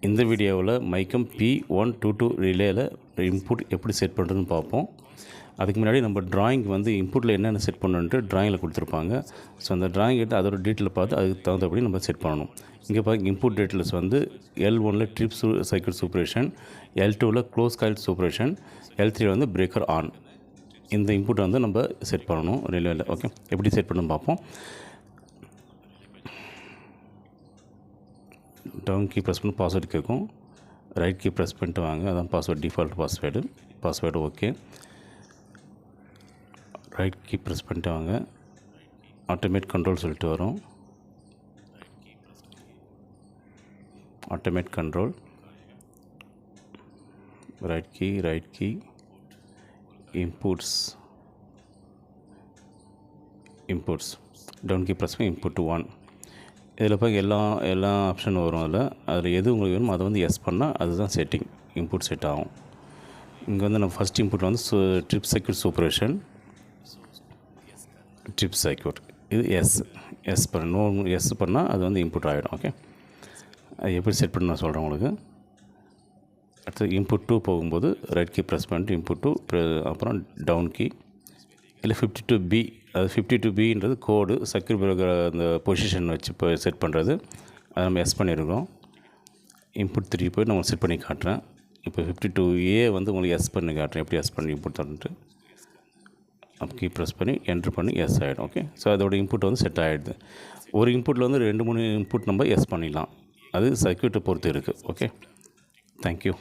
இந்த வீடியோவில் மைக்கம் P122 ரிலேயில் input எப்படி செட் பண்ணுறதுன்னு பார்ப்போம். அதுக்கு முன்னாடி நம்ம ட்ராயிங் வந்து இன்புட்டில் என்னென்ன செட் பண்ணணுன்ட்டு ட்ராயிங்கில் கொடுத்துருப்பாங்க. ஸோ அந்த ட்ராயிங் எடுத்து அதோட டீட்டெயில் பார்த்து அதுக்கு தகுந்தபடி நம்ம செட் பண்ணணும். இங்கே பார்க்க இன்புட் டீட்டெயில்ஸ் வந்து L1ல் ட்ரிப் சர்க்யூட் சூப்பரேஷன், L2ல் க்ளோஸ் காயில் சூப்பரேஷன், L3 வந்து பிரேக்கர் ஆன். இந்த இன்புட்டை வந்து நம்ம செட் பண்ணணும் ரிலேவில். ஓகே, எப்படி செட் பண்ணணும் பார்ப்போம். டவுன் கீ ப்ரெஸ் பண்ணி பாஸ்வேர்டு கேட்கும். ரைட் கீ ப்ரெஸ் பண்ணிட்டு வாங்க, அதான் password, default password okay. Right key press பண்ணிட்டு வாங்க, ஆட்டோமேட் கண்ட்ரோல் சொல்லிட்டு வரும். Automate control, right key inputs down key press பண்ணி இன்புட் 1. இதில் போய் எல்லா ஆப்ஷனும் வரும். அதில் எது உங்களுக்கு வேணுமோ அதை வந்து எஸ் பண்ணால் அதுதான் செட்டிங், இன்புட் செட் ஆகும். இங்கே வந்து நம்ம ஃபஸ்ட் இன்புட் வந்து ட்ரிப் சர்க்யூட் சூப்பரேஷன், ட்ரிப் சர்க்யூட் இது எஸ் பண்ணணும். எஸ் பண்ணால் அது வந்து இன்புட் ஆகிடும். ஓகே, அது எப்படி செட் பண்ண நான் சொல்கிறேன் உங்களுக்கு. அடுத்து இன்புட் 2 போகும்போது ரைட் கீ ப்ரெஸ் பண்ணிட்டு இன்புட் 2, அப்புறம் டவுன் கீ இல்லை 52B, அது 52Bன்றது கோடு சர்க்யூட் பிரேக்கர் அந்த பொசிஷன் வச்சு இப்போ செட் பண்ணுறது. அதை நம்ம எஸ் பண்ணியிருக்கோம். இன்புட் 3 போய் நான் செட் பண்ணி காட்டுறேன். இப்போ 52A வந்து உங்களுக்கு எஸ் பண்ணி காட்டுறேன், எப்படி எஸ் பண்ணி இன்புட் தந்துட்டு அப்போ கீ ப்ரெஸ் பண்ணி என்ட்ரு பண்ணி எஸ் ஆகிடும். ஓகே, ஸோ அதோட இன்புட் வந்து செட் ஆகிடுது. ஒரு இன்புட்டில் வந்து 2-3 இன்புட் நம்ம எஸ் பண்ணிடலாம். அது சர்க்யூட்டை பொறுத்து இருக்குது. Okay, thank you.